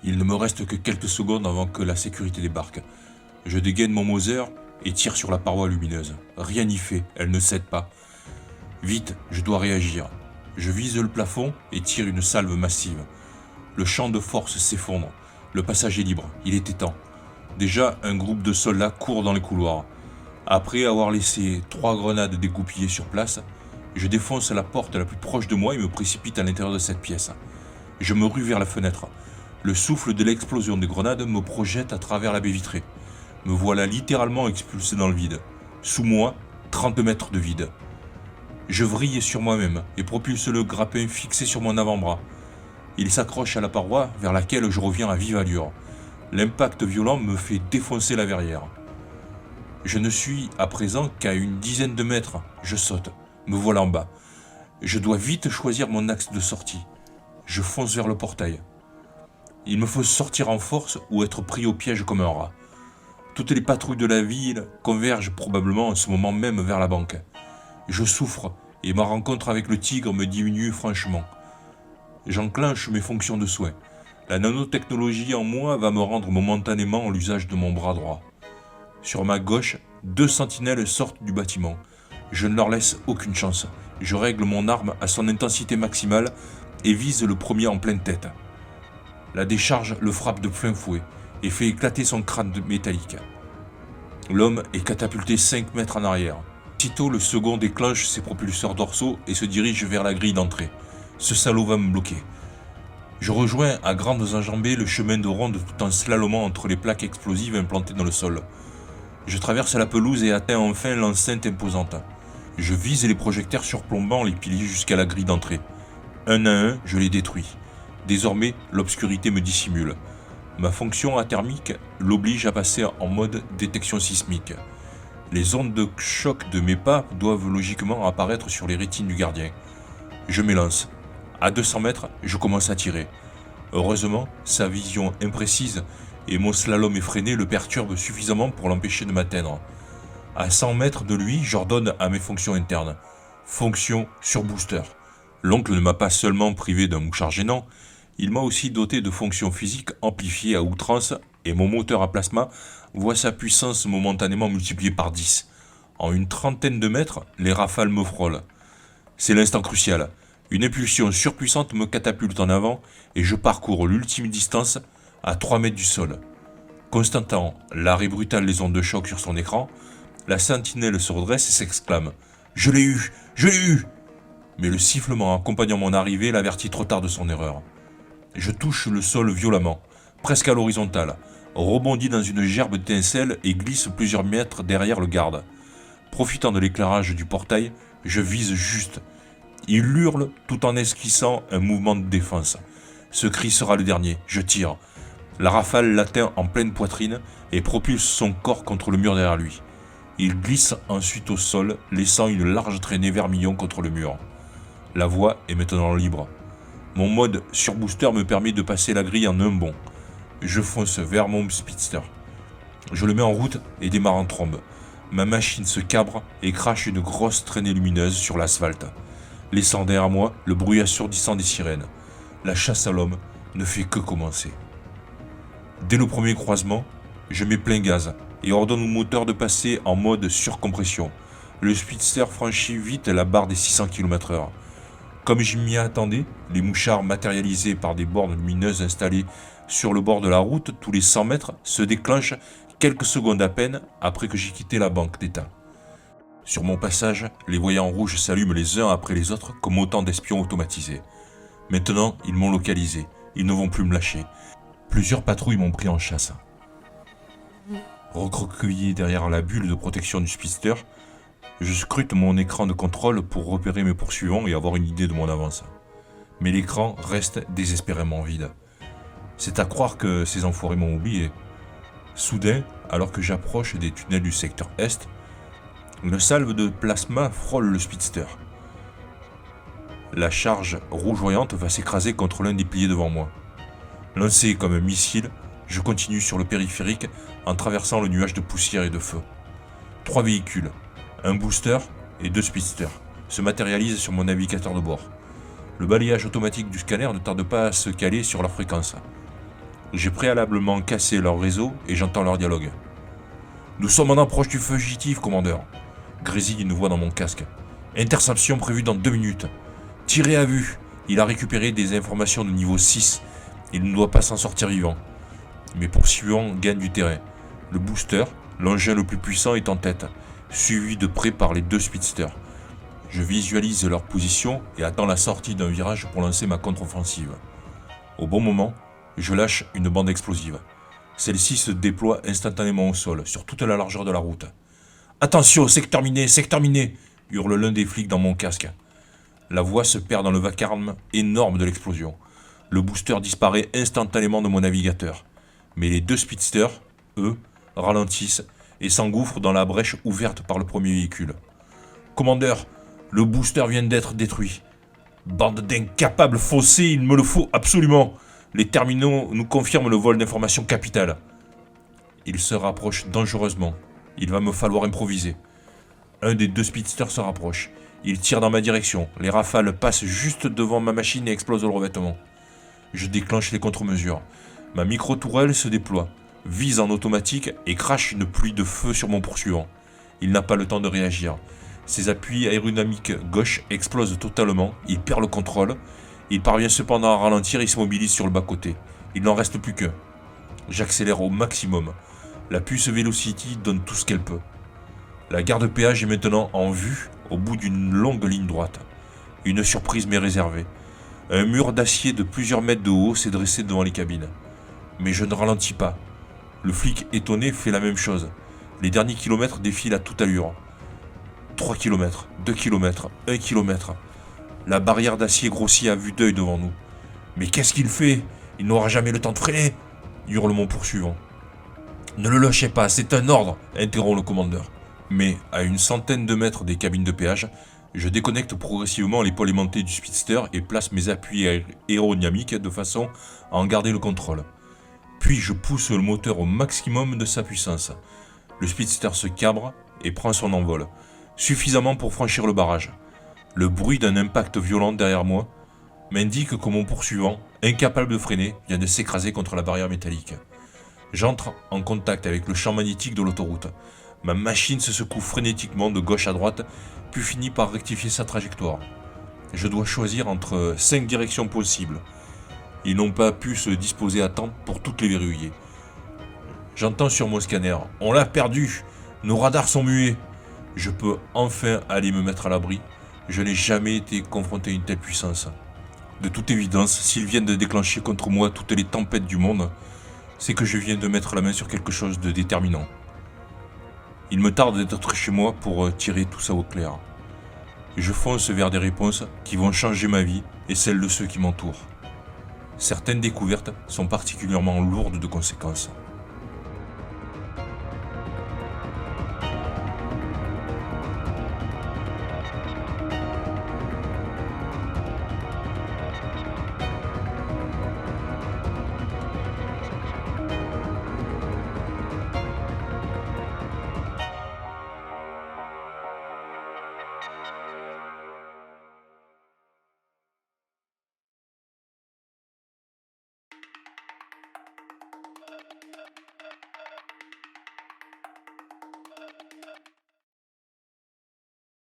Il ne me reste que quelques secondes avant que la sécurité débarque. Je dégaine mon Mauser et tire sur la paroi lumineuse. Rien n'y fait, elle ne cède pas. Vite, je dois réagir. Je vise le plafond et tire une salve massive. Le champ de force s'effondre. Le passage est libre, il était temps. Déjà, un groupe de soldats court dans les couloirs. Après avoir laissé 3 grenades dégoupillées sur place, je défonce la porte la plus proche de moi et me précipite à l'intérieur de cette pièce. Je me rue vers la fenêtre. Le souffle de l'explosion des grenades me projette à travers la baie vitrée. Me voilà littéralement expulsé dans le vide. Sous moi, 30 mètres de vide. Je vrille sur moi-même et propulse le grappin fixé sur mon avant-bras. Il s'accroche à la paroi vers laquelle je reviens à vive allure. L'impact violent me fait défoncer la verrière. Je ne suis à présent qu'à une dizaine de mètres. Je saute. Me voilà en bas. Je dois vite choisir mon axe de sortie. Je fonce vers le portail. Il me faut sortir en force ou être pris au piège comme un rat. Toutes les patrouilles de la ville convergent probablement en ce moment même vers la banque. Je souffre et ma rencontre avec le tigre me diminue franchement. J'enclenche mes fonctions de soin. La nanotechnologie en moi va me rendre momentanément l'usage de mon bras droit. Sur ma gauche, 2 sentinelles sortent du bâtiment. Je ne leur laisse aucune chance. Je règle mon arme à son intensité maximale et vise le premier en pleine tête. La décharge le frappe de plein fouet et fait éclater son crâne métallique. L'homme est catapulté 5 mètres en arrière. Aussitôt, le second déclenche ses propulseurs dorsaux et se dirige vers la grille d'entrée. Ce salaud va me bloquer. Je rejoins à grandes enjambées le chemin de ronde tout en slalomant entre les plaques explosives implantées dans le sol. Je traverse la pelouse et atteins enfin l'enceinte imposante. Je vise les projecteurs surplombant les piliers jusqu'à la grille d'entrée. Un à un, je les détruis. Désormais, l'obscurité me dissimule. Ma fonction athermique l'oblige à passer en mode détection sismique. Les ondes de choc de mes pas doivent logiquement apparaître sur les rétines du gardien. Je m'élance. À 200 mètres, je commence à tirer. Heureusement, sa vision imprécise et mon slalom effréné le perturbent suffisamment pour l'empêcher de m'atteindre. À 100 mètres de lui, j'ordonne à mes fonctions internes. Fonction sur booster. L'oncle ne m'a pas seulement privé d'un mouchard gênant, il m'a aussi doté de fonctions physiques amplifiées à outrance et mon moteur à plasma voit sa puissance momentanément multipliée par 10. En une trentaine de mètres, les rafales me frôlent. C'est l'instant crucial. Une impulsion surpuissante me catapulte en avant et je parcours l'ultime distance à 3 mètres du sol. Constatant l'arrêt brutal des ondes de choc sur son écran, la sentinelle se redresse et s'exclame « Je l'ai eu! Je l'ai eu !» Mais le sifflement accompagnant mon arrivée l'avertit trop tard de son erreur. Je touche le sol violemment, presque à l'horizontale, rebondis dans une gerbe d'étincelles et glisse plusieurs mètres derrière le garde. Profitant de l'éclairage du portail, je vise juste. Il hurle tout en esquissant un mouvement de défense. Ce cri sera le dernier, je tire. La rafale l'atteint en pleine poitrine et propulse son corps contre le mur derrière lui. Il glisse ensuite au sol, laissant une large traînée vermillon contre le mur. La voie est maintenant libre. Mon mode surbooster me permet de passer la grille en un bond. Je fonce vers mon speedster. Je le mets en route et démarre en trombe. Ma machine se cabre et crache une grosse traînée lumineuse sur l'asphalte, laissant derrière moi le bruit assourdissant des sirènes. La chasse à l'homme ne fait que commencer. Dès le premier croisement, je mets plein gaz et ordonne au moteur de passer en mode surcompression. Le speedster franchit vite la barre des 600 km/h. Comme je m'y attendais, les mouchards matérialisés par des bornes lumineuses installées sur le bord de la route tous les 100 mètres se déclenchent quelques secondes à peine après que j'ai quitté la banque d'État. Sur mon passage, les voyants rouges s'allument les uns après les autres comme autant d'espions automatisés. Maintenant, ils m'ont localisé, ils ne vont plus me lâcher. Plusieurs patrouilles m'ont pris en chasse. Recroquevillé derrière la bulle de protection du speedster, je scrute mon écran de contrôle pour repérer mes poursuivants et avoir une idée de mon avance. Mais l'écran reste désespérément vide. C'est à croire que ces enfoirés m'ont oublié. Soudain, alors que j'approche des tunnels du secteur Est, une salve de plasma frôle le speedster. La charge rougeoyante va s'écraser contre l'un des piliers devant moi. Lancé comme un missile, je continue sur le périphérique en traversant le nuage de poussière et de feu. 3 véhicules, un booster et 2 speedsters se matérialisent sur mon navigateur de bord. Le balayage automatique du scanner ne tarde pas à se caler sur leur fréquence. J'ai préalablement cassé leur réseau et j'entends leur dialogue. Nous sommes en approche du fugitif, commandeur. Grésille une voix dans mon casque. Interception prévue dans 2 minutes. Tirez à vue. Il a récupéré des informations de niveau 6. Il ne doit pas s'en sortir vivant. Mes poursuivants gagnent du terrain. Le booster, l'engin le plus puissant, est en tête, suivi de près par les 2 speedsters. Je visualise leur position et attends la sortie d'un virage pour lancer ma contre-offensive. Au bon moment, je lâche une bande explosive. Celle-ci se déploie instantanément au sol, sur toute la largeur de la route. « Attention, secteur miné !» hurle l'un des flics dans mon casque. La voix se perd dans le vacarme énorme de l'explosion. Le booster disparaît instantanément de mon navigateur. Mais les 2 speedsters, eux, ralentissent et s'engouffrent dans la brèche ouverte par le premier véhicule. « Commandeur, le booster vient d'être détruit. »« Bande d'incapables faussés, il me le faut absolument. Les terminaux nous confirment le vol d'informations capitales. » Il se rapproche dangereusement. Il va me falloir improviser. Un des 2 speedsters se rapproche. Il tire dans ma direction. Les rafales passent juste devant ma machine et explosent le revêtement. Je déclenche les contre-mesures. Ma micro-tourelle se déploie, vise en automatique et crache une pluie de feu sur mon poursuivant. Il n'a pas le temps de réagir. Ses appuis aérodynamiques gauche explosent totalement. Il perd le contrôle. Il parvient cependant à ralentir et s'immobilise sur le bas-côté. Il n'en reste plus qu'un. J'accélère au maximum. La puce Velocity donne tout ce qu'elle peut. La gare de péage est maintenant en vue au bout d'une longue ligne droite. Une surprise m'est réservée. Un mur d'acier de plusieurs mètres de haut s'est dressé devant les cabines. Mais je ne ralentis pas. Le flic étonné fait la même chose. Les derniers kilomètres défilent à toute allure. 3 km, 2 km, 1 km. La barrière d'acier grossit à vue d'œil devant nous. « Mais qu'est-ce qu'il fait? Il n'aura jamais le temps de freiner !» hurle mon poursuivant. « Ne le lâchez pas, c'est un ordre !» interrompt le commandeur. Mais, à une centaine de mètres des cabines de péage, je déconnecte progressivement l'épaule aimantée du speedster et place mes appuis aérodynamiques de façon à en garder le contrôle. Puis je pousse le moteur au maximum de sa puissance. Le speedster se cabre et prend son envol, suffisamment pour franchir le barrage. Le bruit d'un impact violent derrière moi m'indique que mon poursuivant, incapable de freiner, vient de s'écraser contre la barrière métallique. J'entre en contact avec le champ magnétique de l'autoroute. Ma machine se secoue frénétiquement de gauche à droite, puis finit par rectifier sa trajectoire. Je dois choisir entre 5 directions possibles. Ils n'ont pas pu se disposer à temps pour toutes les verrouiller. J'entends sur mon scanner « On l'a perdu! Nos radars sont muets !» Je peux enfin aller me mettre à l'abri. Je n'ai jamais été confronté à une telle puissance. De toute évidence, s'ils viennent de déclencher contre moi toutes les tempêtes du monde, c'est que je viens de mettre la main sur quelque chose de déterminant. Il me tarde d'être chez moi pour tirer tout ça au clair. Je fonce vers des réponses qui vont changer ma vie et celle de ceux qui m'entourent. Certaines découvertes sont particulièrement lourdes de conséquences.